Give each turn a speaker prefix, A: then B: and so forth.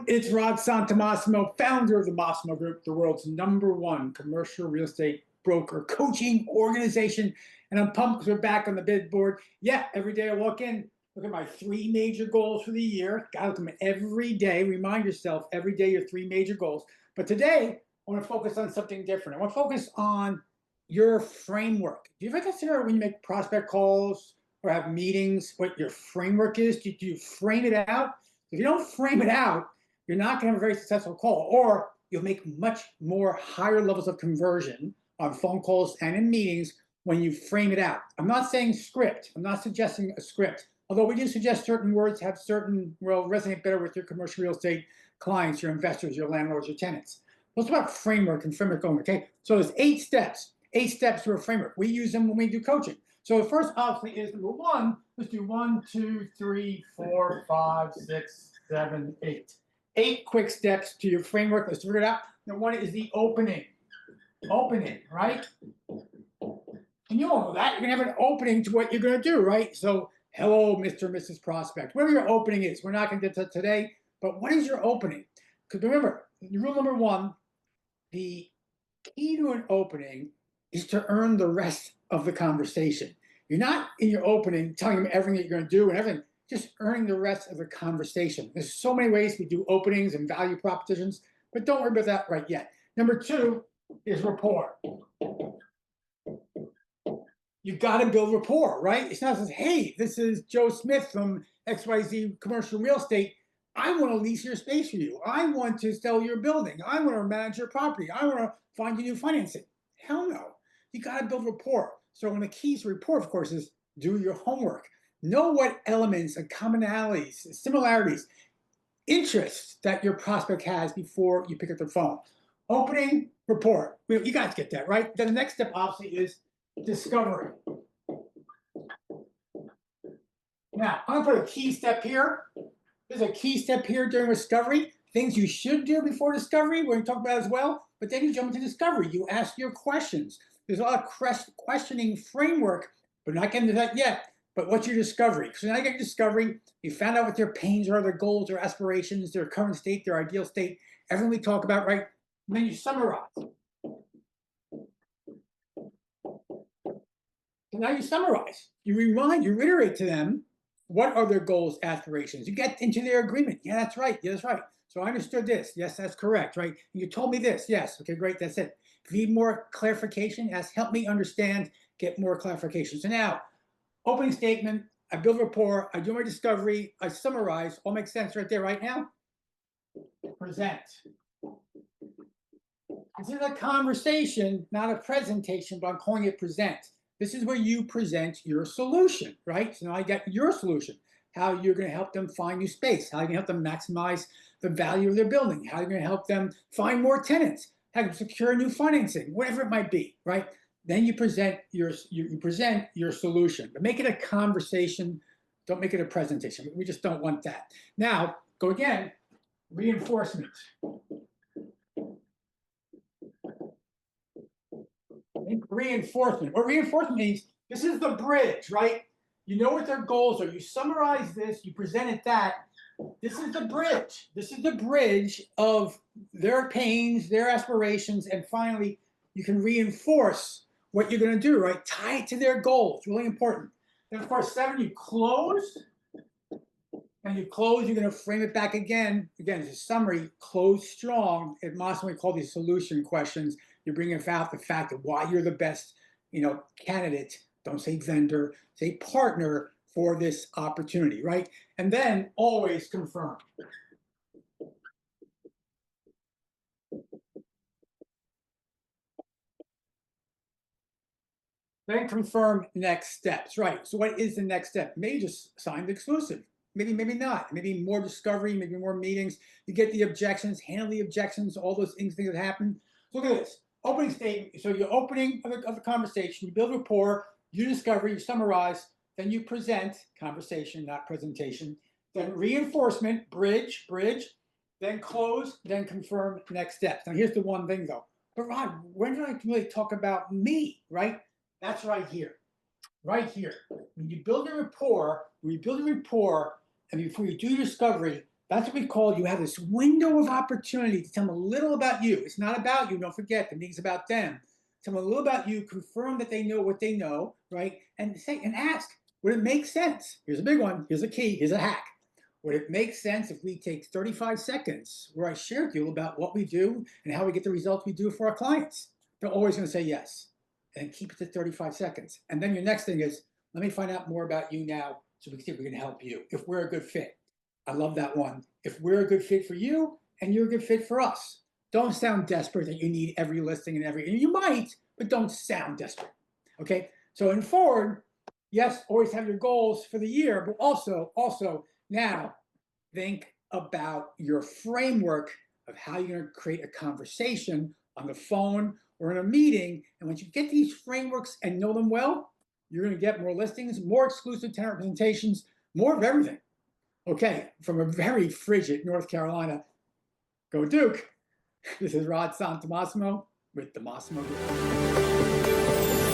A: It's Rod Santamassimo, founder of the Massimo Group, the world's #1 commercial real estate broker coaching organization. And I'm pumped because we're back on the bid board. Yeah, every day I walk in, look at my 3 major goals for the year. Got to look at them every day. Remind yourself every day your 3 major goals. But today, I want to focus on something different. I want to focus on your framework. Do you ever consider when you make prospect calls or have meetings what your framework is? Do you frame it out? If you don't frame it out, you're not going to have a very successful call, or you'll make much more higher levels of conversion on phone calls and in meetings when you frame it out. I'm not saying script. I'm not suggesting a script, although we do suggest certain words have certain, will resonate better with your commercial real estate clients, your investors, your landlords, your tenants. Let's talk about framework and framework going, okay? So there's 8 steps to a framework. We use them when we do coaching. So the first obviously is number 1. Let's do 1, 2, 3, 4, 5, 6, 7, 8. 8 quick steps to your framework. Let's figure it out. Number 1 is the opening. Opening, right? And you all know that. You're going to have an opening to what you're going to do, right? So, hello, Mr. and Mrs. Prospect. Whatever your opening is, we're not going to get to today, but what is your opening? Because remember, rule number 1, the key to an opening is to earn the rest of the conversation. You're not in your opening telling them everything that you're going to do and everything, just earning the rest of the conversation. There's so many ways we do openings and value propositions, but don't worry about that right yet. Number 2 is rapport. You've got to build rapport, right? It's not just, hey, this is Joe Smith from XYZ Commercial Real Estate. I want to lease your space for you. I want to sell your building. I want to manage your property. I want to find you new financing. Hell no. You got to build rapport. So one of the keys to rapport, of course, is do your homework. Know what elements and commonalities, similarities, interests that your prospect has before you pick up the phone. Opening, rapport. You guys get that, right? Then the next step, obviously, is discovery. Now, I'm going to put a key step here. There's a key step here during discovery. Things you should do before discovery, we're going to talk about as well. But then you jump into discovery. You ask your questions. There's a lot of questioning framework, but we're not getting to that yet. But what's your discovery? So now you get discovery. You found out what their pains are, their goals, their aspirations, their current state, their ideal state, everything we talk about, right? And then you summarize. So now you summarize. You remind, you reiterate to them what are their goals, aspirations. You get into their agreement. Yeah, that's right. Yeah, that's right. So I understood this. Yes, that's correct, right? You told me this. Yes. Okay, great. That's it. If you need more clarification, ask, help me understand, get more clarification. So now, opening statement, I build rapport, I do my discovery, I summarize, all makes sense right there, right now? Present. This is a conversation, not a presentation, but I'm calling it present. This is where you present your solution, right? So now I got your solution, how you're going to help them find new space, how you're going to help them maximize the value of their building, how you're going to help them find more tenants, how to secure new financing, whatever it might be, right? Then you present your solution, but make it a conversation. Don't make it a presentation. We just don't want that. Now, go again, reinforcement. Reinforcement. What reinforcement means, this is the bridge, right? You know what their goals are. You summarize this, you presented that. This is the bridge. This is the bridge of their pains, their aspirations, and finally, you can reinforce what you're going to do, right? Tie it to their goals. Really important. Then, of course, 7, you close. And you close, you're going to frame it back again. Again, it's a summary, close strong. At Massimo, we call these solution questions. You're bringing out the fact of why you're the best, candidate. Don't say vendor, say partner for this opportunity, right? And then always confirm. Then confirm next steps, right? So what is the next step? Maybe just sign the exclusive. Maybe not. Maybe more discovery, maybe more meetings. You get the objections, handle the objections, all those things that happen. Look at this. Opening statement. So your opening of the conversation, you build rapport, you discover, you summarize, then you present, conversation, not presentation. Then reinforcement, bridge, then close, then confirm next steps. Now here's the one thing though. But Rod, when did I really talk about me, right? That's right here. Right here. When you build a rapport, and before you do discovery, That's what we call, you have this window of opportunity to tell them a little about you. It's not about you. Don't forget, the meeting's about them. Tell them a little about you, confirm that they know what they know, right? And say and ask, would it make sense? Here's a big one. Here's a key. Here's a hack. Would it make sense if we take 35 seconds where I share with you about what we do and how we get the results we do for our clients? They're always going to say yes. And keep it to 35 seconds. And then your next thing is, let me find out more about you now so we can see if we can help you, if we're a good fit. I love that one. If we're a good fit for you and you're a good fit for us. Don't sound desperate that you need every listing and you might, but don't sound desperate. Okay. So in forward, yes, always have your goals for the year, but also now think about your framework of how you're going to create a conversation on the phone or in a meeting. And once you get these frameworks and know them well, you're going to get more listings, more exclusive tenant representations, more of everything. Okay, from a very frigid North Carolina, go Duke. This is Rod Santomassimo with the Massimo Group.